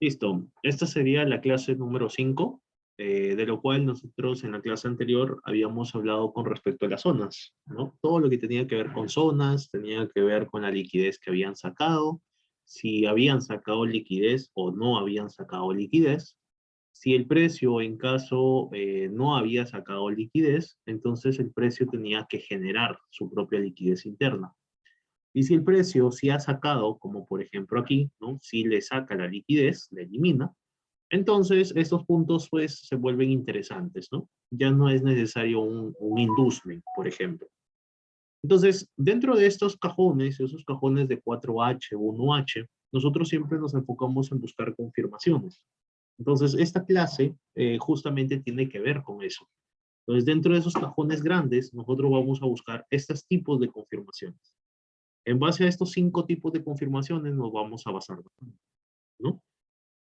Listo. Esta sería la clase número 5, de lo cual nosotros en la clase anterior habíamos hablado con respecto a las zonas, ¿no? Todo lo que tenía que ver con zonas, tenía que ver con la liquidez que habían sacado, si habían sacado liquidez o no habían sacado liquidez. Si el precio, en caso no había sacado liquidez, entonces el precio tenía que generar su propia liquidez interna. Y si el precio sí ha sacado, como por ejemplo aquí, ¿no? Si le saca la liquidez, la elimina, entonces estos puntos pues se vuelven interesantes, ¿no? Ya no es necesario un inducement, por ejemplo. Entonces, dentro de estos cajones, esos cajones de 4H, 1H, nosotros siempre nos enfocamos en buscar confirmaciones. Entonces, esta clase justamente tiene que ver con eso. Entonces, dentro de esos cajones grandes, nosotros vamos a buscar estos tipos de confirmaciones. En base a estos 5 tipos de confirmaciones nos vamos a basar, ¿no?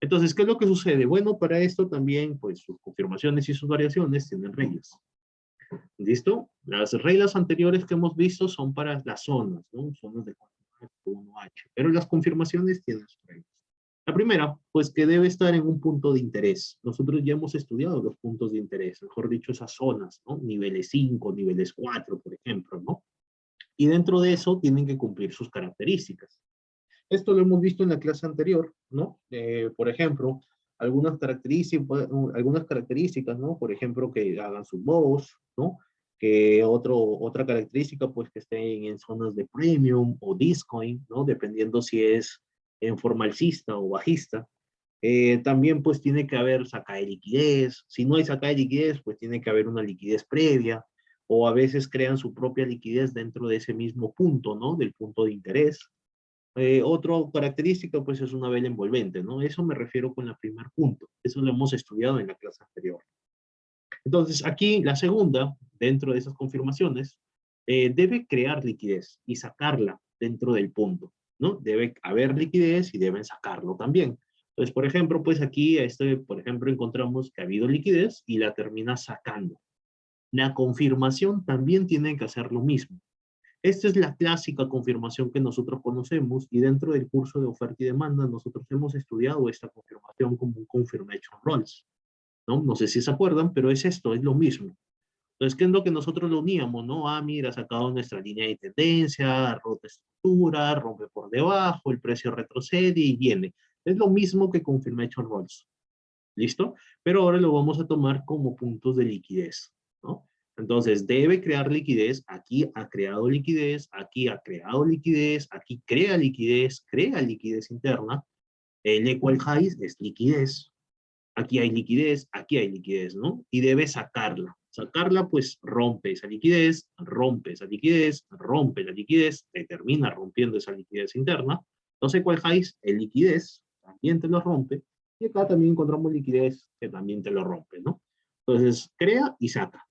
Entonces, ¿qué es lo que sucede? Bueno, para esto también, pues, sus confirmaciones y sus variaciones tienen reglas. ¿Listo? Las reglas anteriores que hemos visto son para las zonas, ¿no? Zonas de 4H, 1H. Pero las confirmaciones tienen sus reglas. La primera, pues que debe estar en un punto de interés. Nosotros ya hemos estudiado los puntos de interés, mejor dicho, esas zonas, ¿no? Niveles 5, niveles 4, por ejemplo, ¿no? Y dentro de eso tienen que cumplir sus características. Esto lo hemos visto en la clase anterior, ¿no? Por ejemplo, algunas características, ¿no? Por ejemplo, que hagan su voz, ¿no? Que otra característica, pues que estén en zonas de premium o discoin, ¿no? Dependiendo si es en forma alcista o bajista. También, pues, tiene que haber saca de liquidez. Si no hay saca de liquidez, pues tiene que haber una liquidez previa. O a veces crean su propia liquidez dentro de ese mismo punto, ¿no? Del punto de interés. Otra característica, pues, es una vela envolvente, ¿no? Eso me refiero con el primer punto. Eso lo hemos estudiado en la clase anterior. Entonces, aquí la segunda, dentro de esas confirmaciones, debe crear liquidez y sacarla dentro del punto, ¿no? Debe haber liquidez y deben sacarlo también. Entonces, por ejemplo, pues aquí, por ejemplo, encontramos que ha habido liquidez y la termina sacando. La confirmación también tiene que hacer lo mismo. Esta es la clásica confirmación que nosotros conocemos y dentro del curso de oferta y demanda nosotros hemos estudiado esta confirmación como un confirmation rules, ¿no? No sé si se acuerdan, pero es esto, es lo mismo. Entonces, ¿qué es lo que nosotros lo uníamos, no? Ah, mira, ha sacado nuestra línea de tendencia, rota estructura, rompe por debajo, el precio retrocede y viene. Es lo mismo que confirmation rules. ¿Listo? Pero ahora lo vamos a tomar como puntos de liquidez, ¿no? Entonces, debe crear liquidez, aquí ha creado liquidez, aquí ha creado liquidez, aquí crea liquidez interna. El equal highs es liquidez. Aquí hay liquidez, ¿no? Y debe sacarla. Sacarla, pues, rompe esa liquidez, rompe esa liquidez, rompe la liquidez, termina rompiendo esa liquidez interna. Entonces, equal highs, el liquidez, también te lo rompe. Y acá también encontramos liquidez que también te lo rompe, ¿no? Entonces, crea y saca,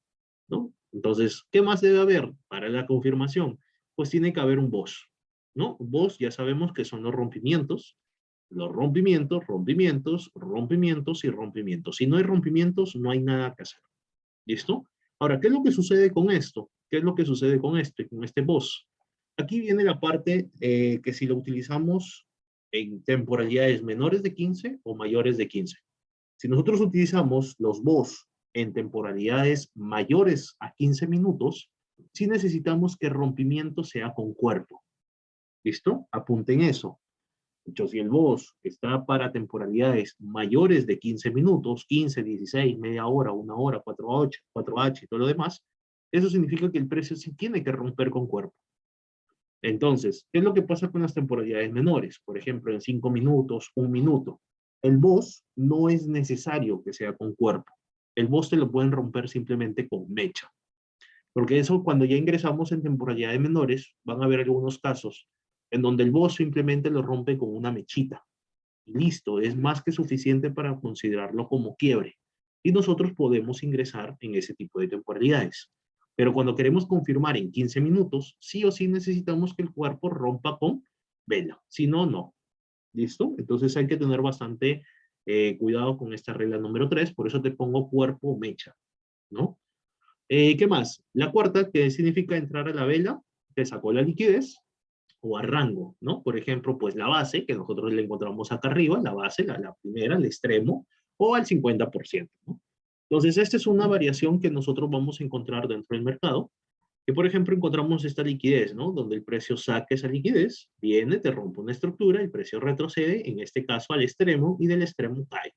¿no? Entonces, ¿qué más debe haber para la confirmación? Pues tiene que haber un BOS, ¿no? BOS ya sabemos que son los rompimientos, rompimientos y rompimientos. Si no hay rompimientos, no hay nada que hacer. ¿Listo? Ahora, ¿qué es lo que sucede con esto? ¿Qué es lo que sucede con este BOS? Aquí viene la parte que si lo utilizamos en temporalidades menores de 15 o mayores de 15. Si nosotros utilizamos los BOS en temporalidades mayores a 15 minutos, sí necesitamos que el rompimiento sea con cuerpo. ¿Listo? Apunten eso. Si el BOS está para temporalidades mayores de 15 minutos, 15, 16, media hora, una hora, 4H, 4H y todo lo demás, eso significa que el precio sí tiene que romper con cuerpo. Entonces, ¿qué es lo que pasa con las temporalidades menores? Por ejemplo, en 5 minutos, 1 minuto. El BOS no es necesario que sea con cuerpo. El BOS te lo pueden romper simplemente con mecha. Porque eso, cuando ya ingresamos en temporalidades menores, van a haber algunos casos en donde el BOS simplemente lo rompe con una mechita. Y listo, es más que suficiente para considerarlo como quiebre. Y nosotros podemos ingresar en ese tipo de temporalidades. Pero cuando queremos confirmar en 15 minutos, sí o sí necesitamos que el cuerpo rompa con vela. Si no, no. ¿Listo? Entonces hay que tener bastante cuidado con esta regla número 3. Por eso te pongo cuerpo mecha, ¿no? ¿Qué más? La cuarta, que significa entrar a la vela, te sacó la liquidez. o a rango, ¿no? Por ejemplo, pues la base, que nosotros le encontramos acá arriba, la base, la primera, el extremo, o al 50%, ¿no? Entonces, esta es una variación que nosotros vamos a encontrar dentro del mercado, que por ejemplo encontramos esta liquidez, ¿no? Donde el precio saca esa liquidez, viene, te rompe una estructura, el precio retrocede, en este caso al extremo, y del extremo cae.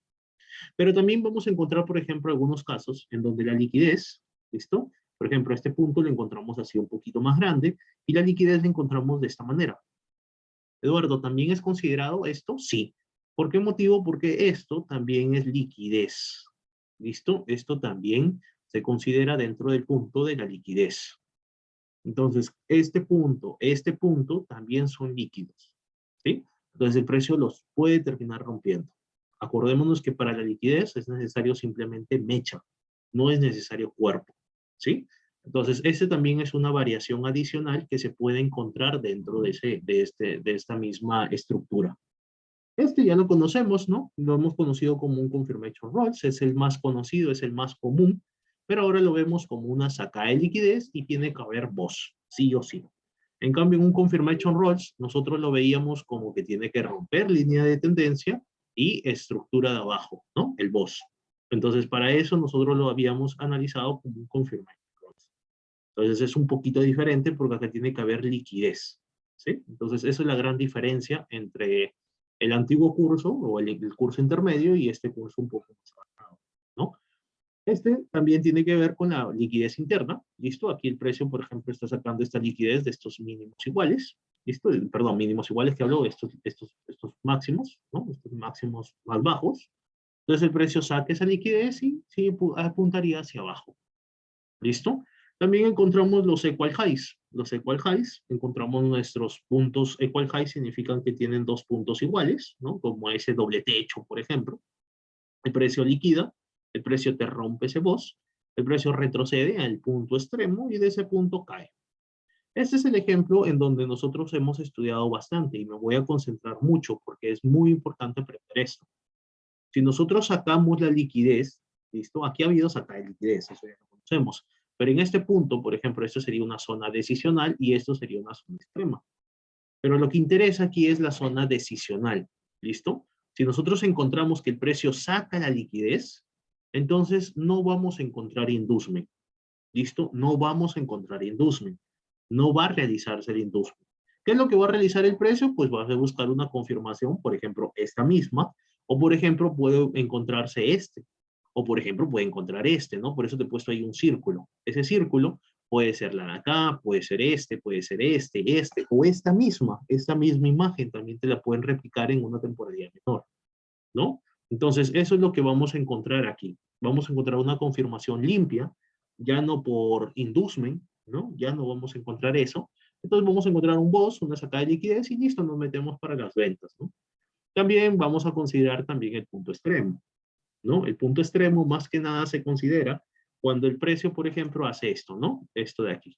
Pero también vamos a encontrar, por ejemplo, algunos casos en donde la liquidez, ¿listo? Por ejemplo, este punto lo encontramos así un poquito más grande, y la liquidez la encontramos de esta manera. Eduardo, ¿también es considerado esto? Sí. ¿Por qué motivo? Porque esto también es liquidez. ¿Listo? Esto también se considera dentro del punto de la liquidez. Entonces, este punto también son líquidos. ¿Sí? Entonces, el precio los puede terminar rompiendo. Acordémonos que para la liquidez es necesario simplemente mecha, no es necesario cuerpo. ¿Sí? Entonces, este también es una variación adicional que se puede encontrar dentro de esta misma estructura. Este ya lo conocemos, ¿no? Lo hemos conocido como un confirmation rolls, es el más conocido, es el más común, pero ahora lo vemos como una sacada de liquidez y tiene que haber BOS, sí o sí. En cambio, en un confirmation rolls, nosotros lo veíamos como que tiene que romper línea de tendencia y estructura de abajo, ¿no? El BOS. Entonces, para eso nosotros lo habíamos analizado como un confirmation rolls. Entonces, es un poquito diferente porque acá tiene que haber liquidez, ¿sí? Entonces, esa es la gran diferencia entre el antiguo curso o el curso intermedio y este curso un poco más avanzado, ¿no? Este también tiene que ver con la liquidez interna, ¿listo? Aquí el precio, por ejemplo, está sacando esta liquidez de estos mínimos iguales, ¿listo? Perdón, mínimos iguales que hablo, estos máximos, ¿no? Estos máximos más bajos. Entonces el precio saca esa liquidez y sí, apuntaría hacia abajo, ¿listo? También encontramos los equal highs. Los equal highs, encontramos nuestros puntos equal highs, significan que tienen dos puntos iguales, ¿no? Como ese doble techo, por ejemplo. El precio liquida, el precio te rompe ese BOS, el precio retrocede al punto extremo y de ese punto cae. Este es el ejemplo en donde nosotros hemos estudiado bastante y me voy a concentrar mucho porque es muy importante aprender esto. Si nosotros sacamos la liquidez, ¿listo? Aquí ha habido sacar de liquidez, eso ya lo conocemos. Pero en este punto, por ejemplo, esto sería una zona decisional y esto sería una zona extrema. Pero lo que interesa aquí es la zona decisional, ¿listo? Si nosotros encontramos que el precio saca la liquidez, entonces no vamos a encontrar inducement, ¿listo? No vamos a encontrar inducement. No va a realizarse el inducement. ¿Qué es lo que va a realizar el precio? Pues va a buscar una confirmación, por ejemplo, esta misma, o por ejemplo, puede encontrarse este, o por ejemplo, puede encontrar este, ¿no? Por eso te he puesto ahí un círculo. Ese círculo puede ser la de acá, puede ser este, o esta misma imagen también te la pueden replicar en una temporalidad menor, ¿no? Entonces, eso es lo que vamos a encontrar aquí. Vamos a encontrar una confirmación limpia, ya no por inducement, ¿no? Ya no vamos a encontrar eso. Entonces vamos a encontrar un BOS, una sacada de liquidez y listo, nos metemos para las ventas, ¿no? También vamos a considerar también el punto extremo, ¿no? El punto extremo más que nada se considera cuando el precio, por ejemplo, hace esto, ¿no? Esto de aquí.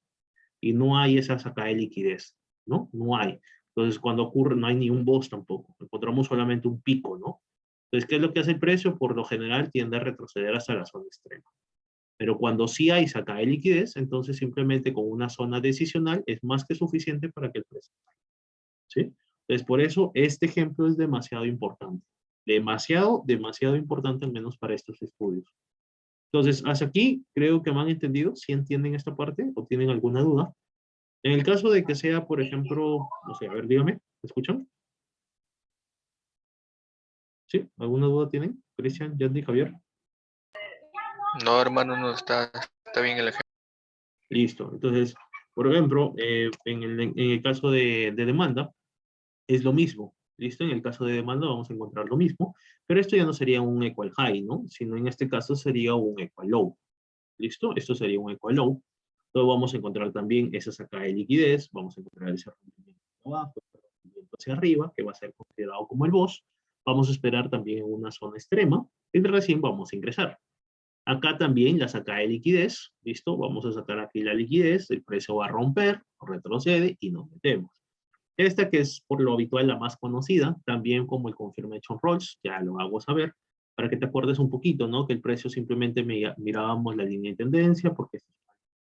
Y no hay esa sacada de liquidez, ¿no? No hay. Entonces, cuando ocurre, no hay ni un BOS tampoco. Encontramos solamente un pico, ¿no? Entonces, ¿qué es lo que hace el precio? Por lo general tiende a retroceder hasta la zona extrema. Pero cuando sí hay sacada de liquidez, entonces simplemente con una zona decisional es más que suficiente para que el precio caiga, ¿sí? Entonces, por eso este ejemplo es demasiado importante. Demasiado importante, al menos para estos estudios. Entonces, hasta aquí creo que me han entendido. ¿Sí entienden esta parte o tienen alguna duda? En el caso de que sea, por ejemplo, no sé, a ver, dígame, ¿me escuchan? ¿Sí? ¿Alguna duda tienen? Cristian, Yandy, Javier. No, hermano, no está bien el ejemplo. Listo. Entonces, por ejemplo, en el caso de demanda, es lo mismo. ¿Listo? En el caso de demanda vamos a encontrar lo mismo, pero esto ya no sería un equal high, ¿no? Sino en este caso sería un equal low. ¿Listo? Esto sería un equal low. Entonces vamos a encontrar también esa sacada de liquidez, vamos a encontrar ese rompimiento abajo, ese rompimiento hacia arriba, que va a ser considerado como el BOS. Vamos a esperar también en una zona extrema y recién vamos a ingresar. Acá también la sacada de liquidez, ¿listo? Vamos a sacar aquí la liquidez, el precio va a romper, retrocede y nos metemos. Esta que es por lo habitual la más conocida, también como el Confirmation Rolls, ya lo hago saber, para que te acuerdes un poquito, ¿no? Que el precio simplemente mirábamos la línea de tendencia, porque es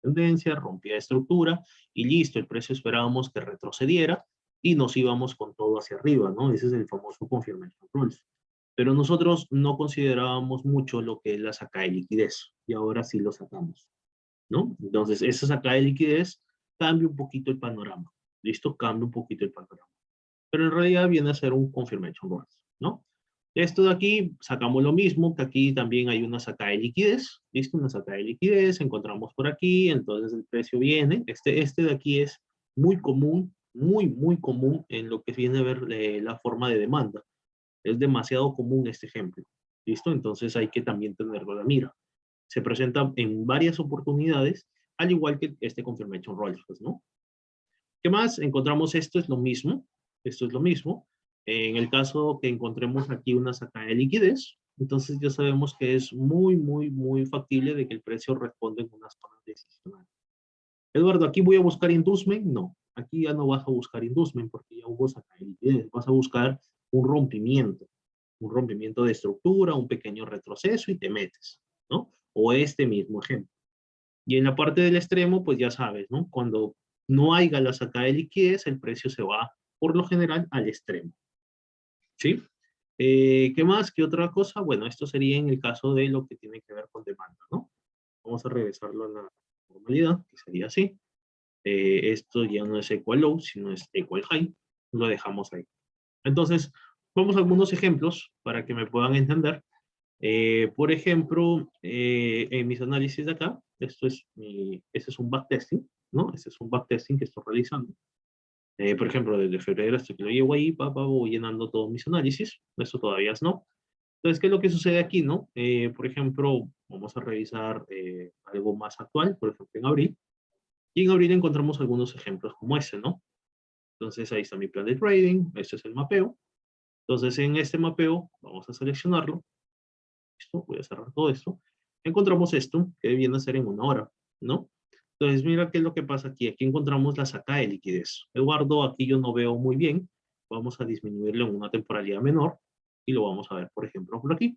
tendencia, rompía estructura, y listo, el precio esperábamos que retrocediera, y nos íbamos con todo hacia arriba, ¿no? Ese es el famoso confirmation rules. Pero nosotros no considerábamos mucho lo que es la sacada de liquidez, y ahora sí lo sacamos, ¿no? Entonces, esa sacada de liquidez cambia un poquito el panorama, ¿listo? Cambia un poquito el panorama. Pero en realidad viene a ser un confirmation rules, ¿no? Esto de aquí, sacamos lo mismo, que aquí también hay una sacada de liquidez, ¿listo? Una sacada de liquidez, encontramos por aquí, entonces el precio viene. Este de aquí es muy común, muy común en lo que viene a ver la forma de demanda. Es demasiado común este ejemplo, ¿listo? Entonces hay que también tenerlo a la mira. Se presenta en varias oportunidades, al igual que este confirmation rules, pues, ¿no? ¿Qué más? Encontramos esto es lo mismo, esto es lo mismo. En el caso que encontremos aquí una sacada de liquidez, entonces ya sabemos que es muy factible de que el precio responda en una zona decisional. Eduardo, ¿aquí voy a buscar inducement? No, aquí ya no vas a buscar inducement porque ya hubo sacada de liquidez. Vas a buscar un rompimiento de estructura, un pequeño retroceso y te metes, ¿no? O este mismo ejemplo. Y en la parte del extremo, pues ya sabes, ¿no? Cuando no haya la sacada de liquidez, el precio se va, por lo general, al extremo. ¿Sí? ¿Qué más? ¿Qué otra cosa? Bueno, esto sería en el caso de lo que tiene que ver con demanda, ¿no? Vamos a regresarlo a la normalidad, que sería así. Esto ya no es equal low, sino es equal high. Lo dejamos ahí. Entonces, vamos a algunos ejemplos para que me puedan entender. Por ejemplo, en mis análisis de acá, este es un backtesting, ¿no? Este es un backtesting que estoy realizando. Por ejemplo, desde febrero hasta que lo llevo ahí, voy llenando todos mis análisis. Esto todavía es no. Entonces, ¿qué es lo que sucede aquí, no? Por ejemplo, vamos a revisar algo más actual, por ejemplo, en abril. Y en abril encontramos algunos ejemplos como este, ¿no? Entonces, ahí está mi plan de trading. Este es el mapeo. Entonces, en este mapeo, vamos a seleccionarlo. Listo, voy a cerrar todo esto. Encontramos esto, que viene a ser en una hora, ¿no? Entonces, mira qué es lo que pasa aquí. Aquí encontramos la sacada de liquidez. Eduardo, aquí yo no veo muy bien. Vamos a disminuirlo en una temporalidad menor y lo vamos a ver, por ejemplo, por aquí.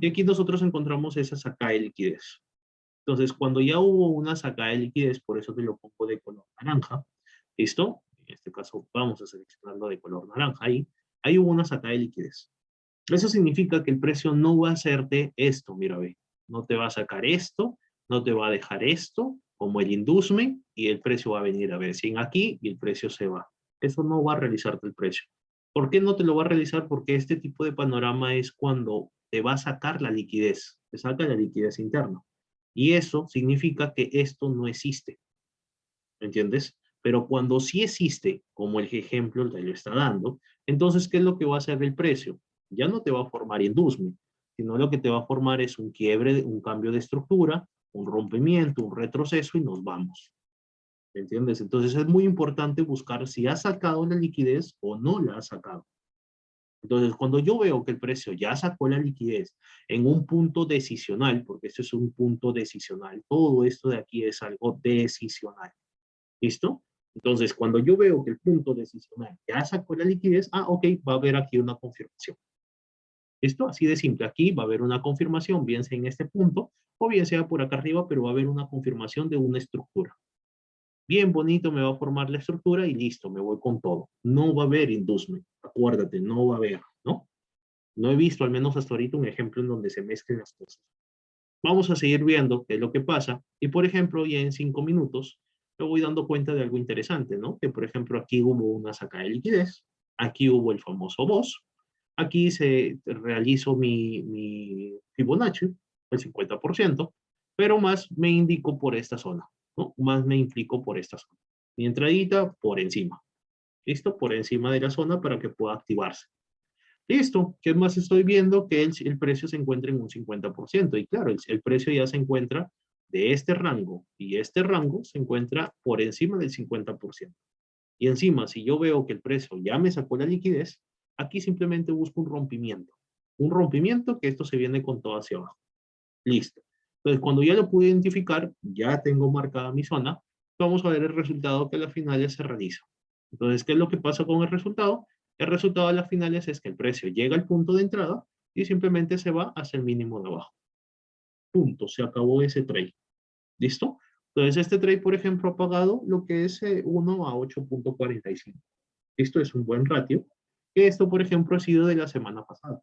Y aquí nosotros encontramos esa sacada de liquidez. Entonces, cuando ya hubo una sacada de liquidez, por eso te lo pongo de color naranja, ¿listo? En este caso, vamos a seleccionarlo de color naranja ahí hubo una sacada de liquidez. Eso significa que el precio no va a hacerte esto, mira, ve. No te va a sacar esto, no te va a dejar esto, como el inducement, y el precio va a venir a ver 100 aquí y el precio se va. Eso no va a realizarte el precio. ¿Por qué no te lo va a realizar? Porque este tipo de panorama es cuando te va a sacar la liquidez, te saca la liquidez interna. Y eso significa que esto no existe, ¿me entiendes? Pero cuando sí existe, como el ejemplo te lo está dando, entonces, ¿qué es lo que va a hacer el precio? Ya no te va a formar inducement, sino lo que te va a formar es un quiebre, un cambio de estructura, un rompimiento, un retroceso y nos vamos. ¿Me entiendes? Entonces es muy importante buscar si has sacado la liquidez o no la has sacado. Entonces, cuando yo veo que el precio ya sacó la liquidez en un punto decisional, porque esto es un punto decisional, todo esto de aquí es algo decisional. ¿Listo? Entonces, cuando yo veo que el punto decisional ya sacó la liquidez, ok, va a haber aquí una confirmación. ¿Listo? Así de simple. Aquí va a haber una confirmación, bien sea en este punto o bien sea por acá arriba, pero va a haber una confirmación de una estructura. Bien bonito, me va a formar la estructura y listo, me voy con todo. No va a haber inducement, acuérdate, no va a haber, ¿no? No he visto, al menos hasta ahorita, un ejemplo en donde se mezclen las cosas. Vamos a seguir viendo qué es lo que pasa. Y, por ejemplo, ya en 5 minutos, me voy dando cuenta de algo interesante, ¿no? Que, por ejemplo, aquí hubo una sacada de liquidez, aquí hubo el famoso BOS, aquí se realizo mi Fibonacci, el 50%, pero más me indico por esta zona, ¿no? Más me implico por esta zona. Mi entradita por encima. ¿Listo? Por encima de la zona para que pueda activarse. Listo, ¿qué más estoy viendo? Que el precio se encuentra en un 50%. Y claro, el precio ya se encuentra de este rango y este rango se encuentra por encima del 50%. Y encima, si yo veo que el precio ya me sacó la liquidez, aquí simplemente busco un rompimiento. Un rompimiento que esto se viene con todo hacia abajo. Listo. Entonces, cuando ya lo pude identificar, ya tengo marcada mi zona, vamos a ver el resultado que a las finales se realiza. Entonces, ¿qué es lo que pasa con el resultado? El resultado a las finales es que el precio llega al punto de entrada y simplemente se va hacia el mínimo de abajo. Punto, se acabó ese trade. ¿Listo? Entonces, este trade, por ejemplo, ha pagado lo que es 1 a 8.45. Esto es un buen ratio. Esto, por ejemplo, ha sido de la semana pasada.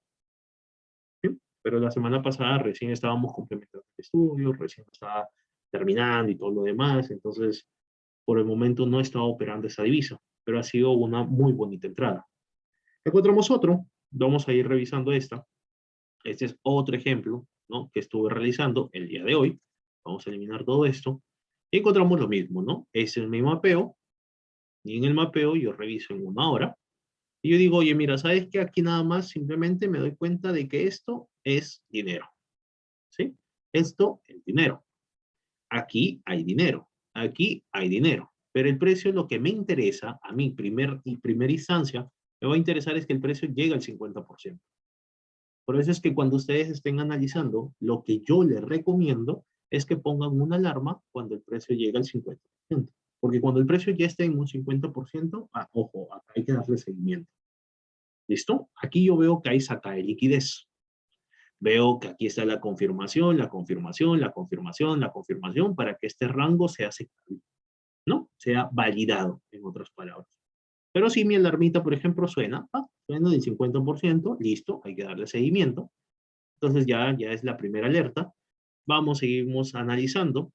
¿Sí? Pero la semana pasada recién estábamos complementando el estudio, recién estaba terminando y todo lo demás. Entonces, por el momento no estaba operando esa divisa, pero ha sido una muy bonita entrada. Encontramos otro. Vamos a ir revisando esta. Este es otro ejemplo, ¿no? Que estuve realizando el día de hoy. Vamos a eliminar todo esto. Y encontramos lo mismo, ¿no? Es el mismo mapeo. Y en el mapeo yo reviso en 1 hora. Y yo digo, oye, mira, ¿sabes qué? Aquí nada más simplemente me doy cuenta de que esto es dinero. ¿Sí? Esto es dinero. Aquí hay dinero. Aquí hay dinero. Pero el precio, lo que me interesa, a mí, primera instancia, me va a interesar es que el precio llegue al 50%. Por eso es que cuando ustedes estén analizando, lo que yo les recomiendo es que pongan una alarma cuando el precio llegue al 50%. Porque cuando el precio ya esté en un 50%, ojo, acá hay que darle seguimiento. ¿Listo? Aquí yo veo que hay saca de liquidez. Veo que aquí está la confirmación, la confirmación, la confirmación, la confirmación, para que este rango sea aceptable, ¿no? Sea validado, en otras palabras. Pero si mi alarmita, por ejemplo, suena del 50%, listo, hay que darle seguimiento. Entonces ya es la primera alerta. Seguimos analizando,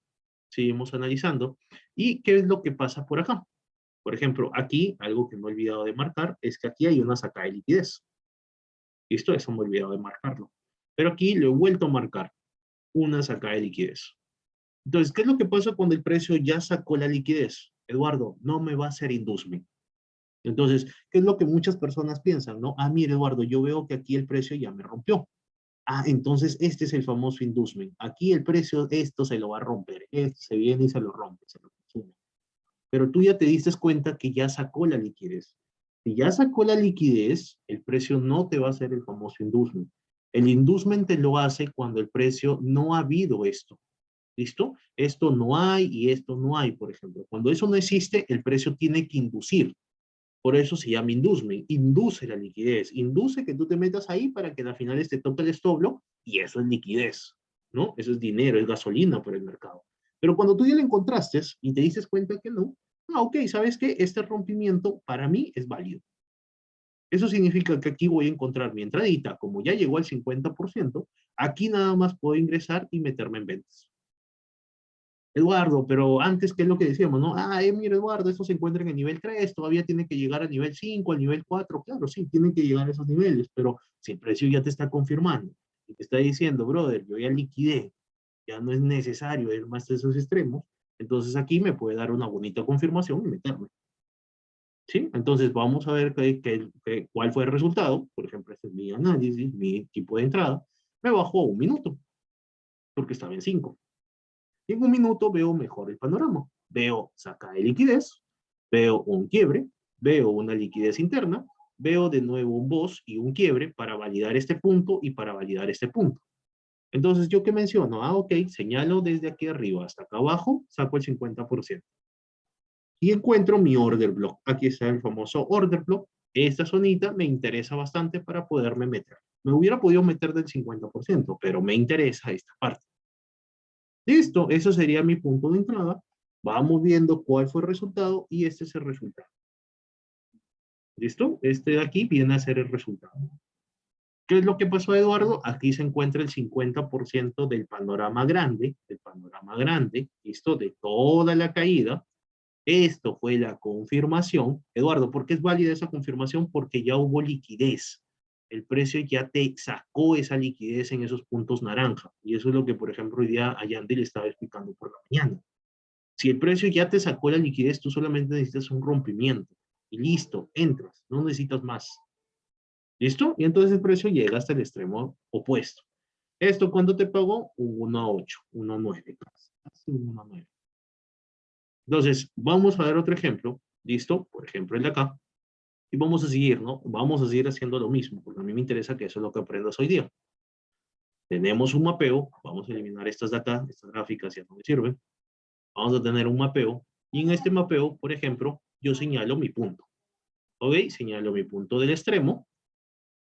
seguimos analizando. ¿Y qué es lo que pasa por acá? Por ejemplo, aquí, algo que me he olvidado de marcar, es que aquí hay una sacada de liquidez. ¿Listo? Eso me he olvidado de marcarlo. Pero aquí lo he vuelto a marcar, una sacada de liquidez. Entonces, ¿qué es lo que pasa cuando el precio ya sacó la liquidez? Eduardo, no me va a hacer inducement. Entonces, ¿qué es lo que muchas personas piensan? ¿No? Mire, Eduardo, yo veo que aquí el precio ya me rompió. Entonces este es el famoso inducement. Aquí el precio, esto se lo va a romper. Esto se viene y se lo rompe, se lo consume. Pero tú ya te diste cuenta que ya sacó la liquidez. Si ya sacó la liquidez, el precio no te va a hacer el famoso inducement. El inducement te lo hace cuando el precio no ha habido esto. ¿Listo? Esto no hay y esto no hay, por ejemplo. Cuando eso no existe, el precio tiene que inducir. Por eso se llama inducement. Induce la liquidez. Induce que tú te metas ahí para que al final te toque el stop loss y eso es liquidez, ¿no? Eso es dinero, es gasolina por el mercado. Pero cuando tú ya lo encontraste y te dices cuenta que no, ok, ¿sabes qué? Este rompimiento para mí es válido. Eso significa que aquí voy a encontrar mi entradita, como ya llegó al 50%, aquí nada más puedo ingresar y meterme en ventas. Eduardo, pero antes, ¿qué es lo que decíamos, no? Mira, Eduardo, esto se encuentra en el nivel 3, todavía tiene que llegar al nivel 5, al nivel 4. Claro, sí, tienen que llegar a esos niveles, pero si el precio ya te está confirmando y te está diciendo, brother, yo ya liquidé, ya no es necesario ir más a esos extremos, entonces aquí me puede dar una bonita confirmación y meterme. ¿Sí? Entonces vamos a ver cuál fue el resultado. Por ejemplo, este es mi análisis, mi tipo de entrada. Me bajó a 1 minuto, porque estaba en 5. Y en 1 minuto veo mejor el panorama. Veo saca de liquidez, veo un quiebre, veo una liquidez interna, veo de nuevo un BOS y un quiebre para validar este punto y para validar este punto. Entonces, ¿yo qué menciono? Ok, señalo desde aquí arriba hasta acá abajo, saco el 50%. Y encuentro mi order block. Aquí está el famoso order block. Esta zonita me interesa bastante para poderme meter. Me hubiera podido meter del 50%, pero me interesa esta parte. Listo, eso sería mi punto de entrada. Vamos viendo cuál fue el resultado y este es el resultado. ¿Listo? Este de aquí viene a ser el resultado. ¿Qué es lo que pasó, Eduardo? Aquí se encuentra el 50% del panorama grande, ¿listo? De toda la caída. Esto fue la confirmación. Eduardo, ¿por qué es válida esa confirmación? Porque ya hubo liquidez. El precio ya te sacó esa liquidez en esos puntos naranja. Y eso es lo que, por ejemplo, hoy día a Yandy le estaba explicando por la mañana. Si el precio ya te sacó la liquidez, tú solamente necesitas un rompimiento. Y listo, entras. No necesitas más. ¿Listo? Y entonces el precio llega hasta el extremo opuesto. ¿Esto cuánto te pagó? 1.8, 1.9. Casi 1.9. Entonces, vamos a ver otro ejemplo. ¿Listo? Por ejemplo, el de acá. Y vamos a seguir, ¿no? Vamos a seguir haciendo lo mismo, porque a mí me interesa que eso es lo que aprendas hoy día. Tenemos un mapeo. Vamos a eliminar estas de acá. Estas gráficas ya no me sirven. Vamos a tener un mapeo. Y en este mapeo, por ejemplo, yo señalo mi punto. ¿Ok? Señalo mi punto del extremo.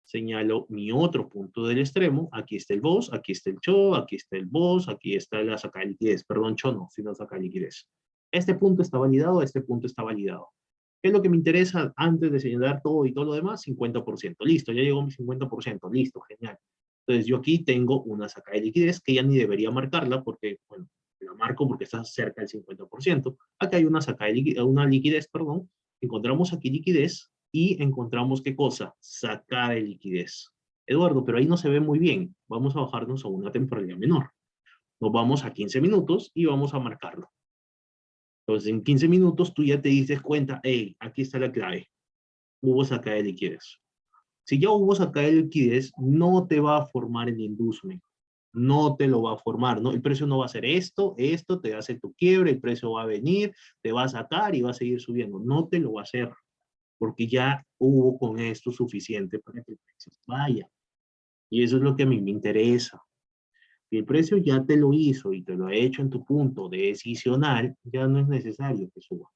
Señalo mi otro punto del extremo. Aquí está el BOS, aquí está el CHO, aquí está el BOS, aquí está la saca de liquidez. Perdón, CHO no, sino saca de liquidez. Este punto está validado, este punto está validado. ¿Qué es lo que me interesa antes de señalar todo y todo lo demás? 50%. Listo, ya llegó mi 50%. Listo, genial. Entonces yo aquí tengo una sacada de liquidez que ya ni debería marcarla porque, bueno, la marco porque está cerca del 50%. Acá hay una sacada de liquidez, una liquidez, perdón. Encontramos aquí liquidez y encontramos ¿qué cosa? Sacada de liquidez. Eduardo, pero ahí no se ve muy bien. Vamos a bajarnos a una temporalidad menor. Nos vamos a 15 minutos y vamos a marcarlo. Entonces, en 15 minutos tú ya te dices cuenta, hey, aquí está la clave. Hubo sacada de liquidez. Si ya hubo sacada de liquidez, no te va a formar el inducement. No te lo va a formar, ¿no? El precio no va a ser esto, te va a hacer tu quiebre, el precio va a venir, te va a sacar y va a seguir subiendo. No te lo va a hacer, porque ya hubo con esto suficiente para que el precio vaya. Y eso es lo que a mí me interesa. Si el precio ya te lo hizo y te lo ha hecho en tu punto decisional, ya no es necesario que suba.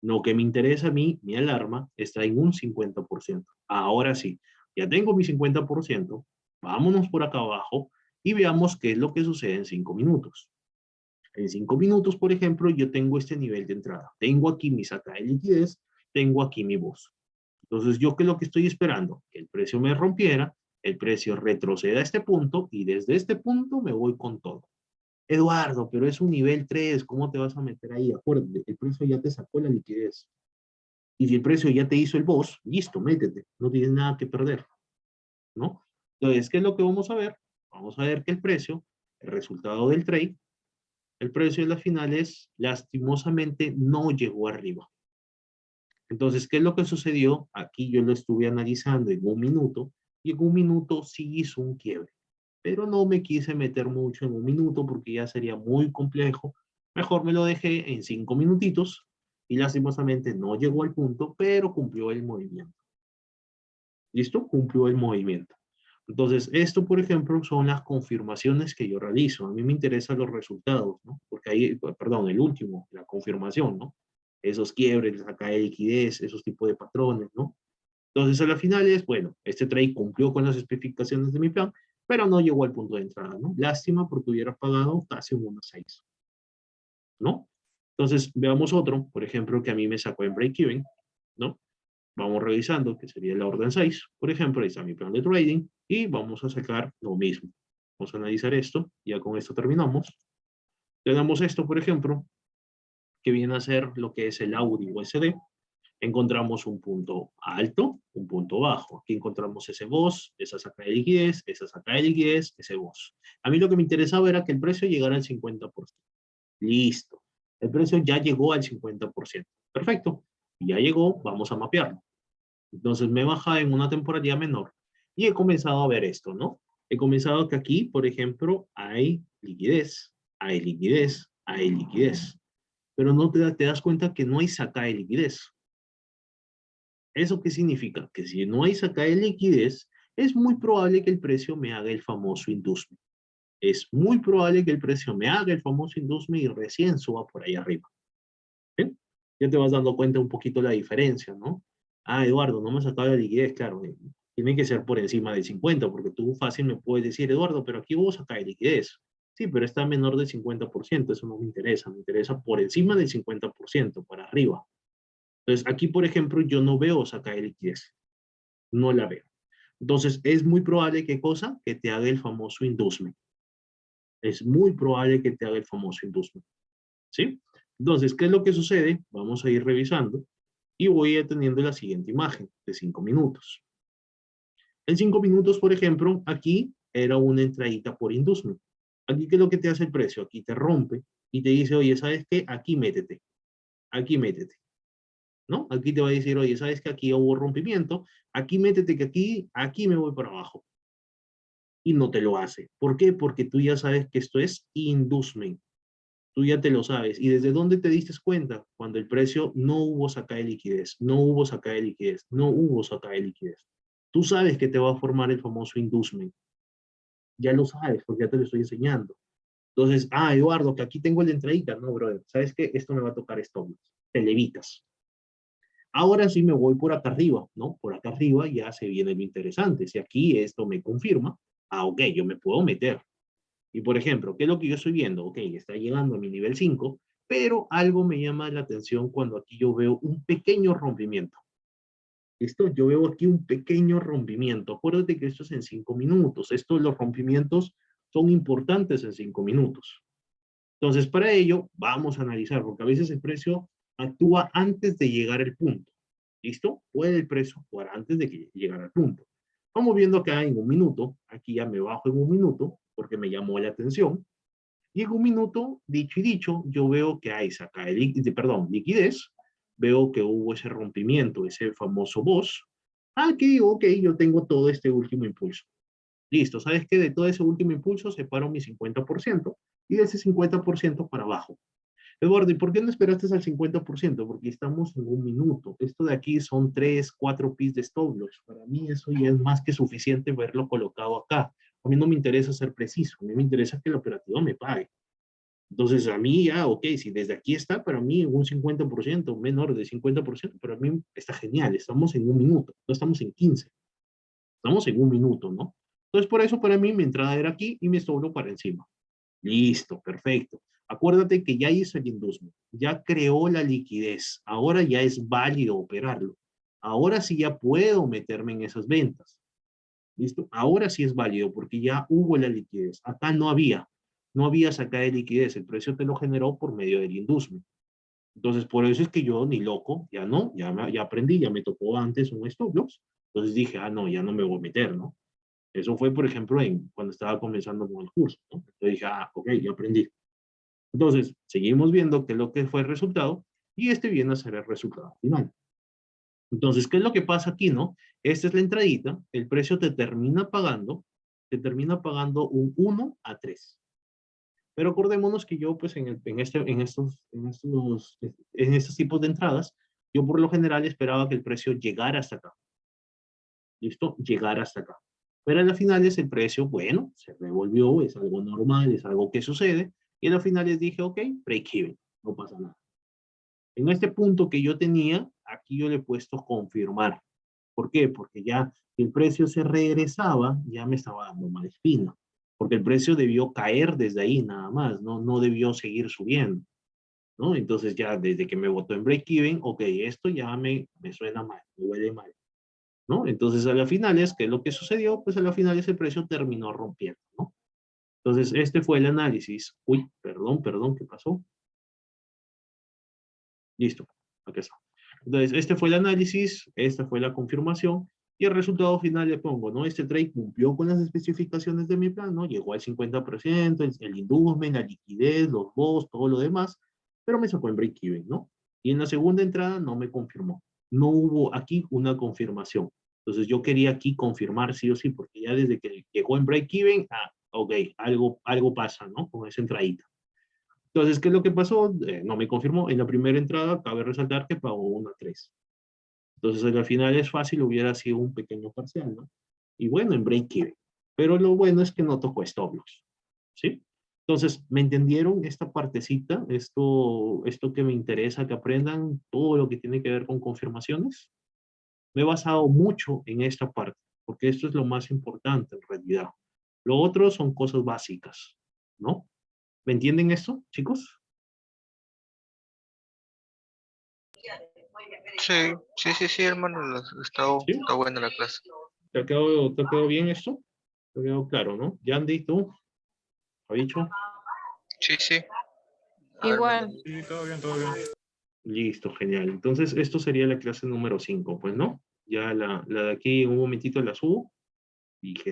Lo que me interesa a mí, mi alarma, está en un 50%. Ahora sí, ya tengo mi 50%, vámonos por acá abajo y veamos qué es lo que sucede en 5 minutos. En 5 minutos, por ejemplo, yo tengo este nivel de entrada. Tengo aquí mi sacada de liquidez, tengo aquí mi voz. Entonces, ¿yo qué es lo que estoy esperando? Que el precio me rompiera, el precio retroceda a este punto y desde este punto me voy con todo. Eduardo, pero es un nivel 3, ¿cómo te vas a meter ahí? Acuérdate, el precio ya te sacó la liquidez. Y si el precio ya te hizo el boss, listo, métete, no tienes nada que perder, ¿no? Entonces, ¿qué es lo que vamos a ver? Vamos a ver que el precio, el resultado del trade, el precio de las finales, lastimosamente no llegó arriba. Entonces, ¿qué es lo que sucedió? Aquí yo lo estuve analizando en un minuto, y en un minuto sí hizo un quiebre. Pero no me quise meter mucho en un minuto porque ya sería muy complejo. Mejor me lo dejé en 5 minutitos y lastimosamente no llegó al punto, pero cumplió el movimiento. ¿Listo? Cumplió el movimiento. Entonces, esto, por ejemplo, son las confirmaciones que yo realizo. A mí me interesan los resultados, ¿no? Porque ahí, perdón, el último, la confirmación, ¿no? Esos quiebres, la caída de liquidez, esos tipos de patrones, ¿no? Entonces, a la final es, bueno, este trade cumplió con las especificaciones de mi plan, pero no llegó al punto de entrada, ¿no? Lástima porque hubiera pagado casi un 1.6, ¿no? Entonces, veamos otro, por ejemplo, que a mí me sacó en break-even, ¿no? Vamos revisando, que sería la orden 6, por ejemplo, ahí está mi plan de trading, y vamos a sacar lo mismo. Vamos a analizar esto, ya con esto terminamos. Tenemos esto, por ejemplo, que viene a ser lo que es el Audi USD. Encontramos un punto alto, un punto bajo. Aquí encontramos ese boss, esa sacada de liquidez, esa sacada de liquidez, ese boss. A mí lo que me interesaba era que el precio llegara al 50%. Listo. El precio ya llegó al 50%. Perfecto. Ya llegó, vamos a mapearlo. Entonces me baja en una temporalidad menor y he comenzado a ver esto, ¿no? He comenzado que aquí, por ejemplo, hay liquidez, hay liquidez, hay liquidez. Pero no te das cuenta que no hay sacada de liquidez. ¿Eso qué significa? Que si no hay sacada de liquidez, es muy probable que el precio me haga el famoso inducement. Es muy probable que el precio me haga el famoso inducement y recién suba por ahí arriba. ¿Bien? Ya te vas dando cuenta un poquito la diferencia, ¿no? Ah, Eduardo, no me ha sacado la liquidez, claro. Tiene que ser por encima del 50, porque tú fácil me puedes decir, Eduardo, pero aquí vos sacas de liquidez. Sí, pero está menor del 50%, eso no me interesa por encima del 50%, para arriba. Entonces, aquí, por ejemplo, yo no veo sacada de liquidez. No la veo. Entonces, es muy probable que cosa que te haga el famoso inducement. Es muy probable que te haga el famoso inducement. ¿Sí? Entonces, ¿qué es lo que sucede? Vamos a ir revisando y voy a teniendo la siguiente imagen de 5 minutos. En 5 minutos, por ejemplo, aquí era una entradita por inducement. Aquí, ¿qué es lo que te hace el precio? Aquí te rompe y te dice, oye, ¿sabes qué? Aquí métete. Aquí métete. ¿No? Aquí te va a decir, oye, ¿sabes que aquí hubo rompimiento? Aquí métete que aquí me voy para abajo. Y no te lo hace. ¿Por qué? Porque tú ya sabes que esto es inducement. Tú ya te lo sabes. ¿Y desde dónde te diste cuenta? Cuando el precio no hubo sacada de liquidez, no hubo sacada de liquidez, no hubo sacada de liquidez. Tú sabes que te va a formar el famoso inducement. Ya lo sabes, porque ya te lo estoy enseñando. Entonces, Eduardo, que aquí tengo el de entradita. No, brother, ¿sabes qué? Esto me va a tocar stop loss. Te levitas. Ahora sí me voy por acá arriba, ¿no? Por acá arriba ya se viene lo interesante. Si aquí esto me confirma, ok, yo me puedo meter. Y por ejemplo, ¿qué es lo que yo estoy viendo? Ok, está llegando a mi nivel 5, Pero algo me llama la atención cuando aquí yo veo un pequeño rompimiento. ¿Listo? Yo veo aquí un pequeño rompimiento. Acuérdate que esto es en 5 minutos. Los rompimientos son importantes en 5 minutos. Entonces, para ello, vamos a analizar, porque a veces el precio actúa antes de llegar al punto. ¿Listo? Puede el precio actuar antes de que llegue al punto. Vamos viendo acá en un minuto. Aquí ya me bajo en un minuto, porque me llamó la atención. Y en un minuto, dicho y dicho, yo veo que hay liquidez. Veo que hubo ese rompimiento, ese famoso boss. Aquí, ok, yo tengo todo este último impulso. Listo, ¿sabes qué? De todo ese último impulso separo mi 50% y de ese 50% para abajo. Eduardo, ¿y por qué no esperaste al 50%? Porque estamos en un minuto. Esto de aquí son 3, 4 pis de stop loss. Para mí eso ya es más que suficiente verlo colocado acá. A mí no me interesa ser preciso, a mí me interesa que el operativo me pague. Entonces, a mí ya, ok, si desde aquí está, para mí un 50%, menor de 50%, para mí está genial. Estamos en un minuto, no estamos en 15. Estamos en un minuto, ¿no? Entonces, por eso para mí mi entrada era aquí y mi stop loss para encima. Listo, perfecto. Acuérdate que ya hizo el inducement, ya creó la liquidez, ahora ya es válido operarlo. Ahora sí ya puedo meterme en esas ventas. ¿Listo? Ahora sí es válido porque ya hubo la liquidez. Acá no había sacada de liquidez, el precio te lo generó por medio del inducement. Entonces, por eso es que yo ni loco, ya no, ya aprendí, ya me tocó antes un stop loss. Entonces dije, no, ya no me voy a meter, ¿no? Eso fue, por ejemplo, cuando estaba comenzando con el curso, ¿no? Entonces dije, ok, ya aprendí. Entonces, seguimos viendo qué es lo que fue el resultado y este viene a ser el resultado final. Entonces, ¿qué es lo que pasa aquí, no? Esta es la entradita, el precio te termina pagando un 1 a 3. Pero acordémonos que yo, pues, en estos tipos de entradas, yo por lo general esperaba que el precio llegara hasta acá. ¿Listo? Llegar hasta acá. Pero a las finales el precio, bueno, se revolvió, es algo normal, es algo que sucede. Y a las finales dije, ok, break even, no pasa nada. En este punto que yo tenía, aquí yo le he puesto confirmar. ¿Por qué? Porque ya el precio se regresaba, ya me estaba dando mala espina. Porque el precio debió caer desde ahí nada más, no debió seguir subiendo, ¿no? Entonces ya desde que me botó en break even, ok, esto ya me suena mal, me huele mal. ¿No? Entonces, a las finales, ¿qué es lo que sucedió? Pues a las finales el precio terminó rompiendo, ¿no? Entonces, este fue el análisis. Uy, perdón, ¿qué pasó? Listo, aquí está. Entonces, este fue el análisis, esta fue la confirmación, y el resultado final le pongo, ¿no? Este trade cumplió con las especificaciones de mi plan, ¿no? Llegó al 50%, el inducement, la liquidez, los bots, todo lo demás, pero me sacó en break-even, ¿no? Y en la segunda entrada no me confirmó. No hubo aquí una confirmación. Entonces yo quería aquí confirmar sí o sí, porque ya desde que llegó en break-even, ok, algo pasa, ¿no? Con esa entradita. Entonces, ¿qué es lo que pasó? No me confirmó. En la primera entrada, cabe resaltar que pagó 1 a 3. Entonces, al final es fácil, hubiera sido un pequeño parcial, ¿no? Y bueno, en break-even. Pero lo bueno es que no tocó stop loss, ¿sí? Entonces, ¿me entendieron esta partecita? Esto que me interesa que aprendan, todo lo que tiene que ver con confirmaciones. Me he basado mucho en esta parte, porque esto es lo más importante en realidad. Lo otro son cosas básicas, ¿no? ¿Me entienden esto, chicos? Sí, hermano, ¿Sí? está buena la clase. ¿Te ha quedado bien esto? ¿Te ha quedado claro, no? Yandy, ¿tú? ¿Ha dicho? Sí. A ver, Igual. Sí, todo bien, todo bien. Listo, genial. Entonces, esto sería la clase número 5, pues, ¿no? Ya la de aquí en un momentito la subo y genial.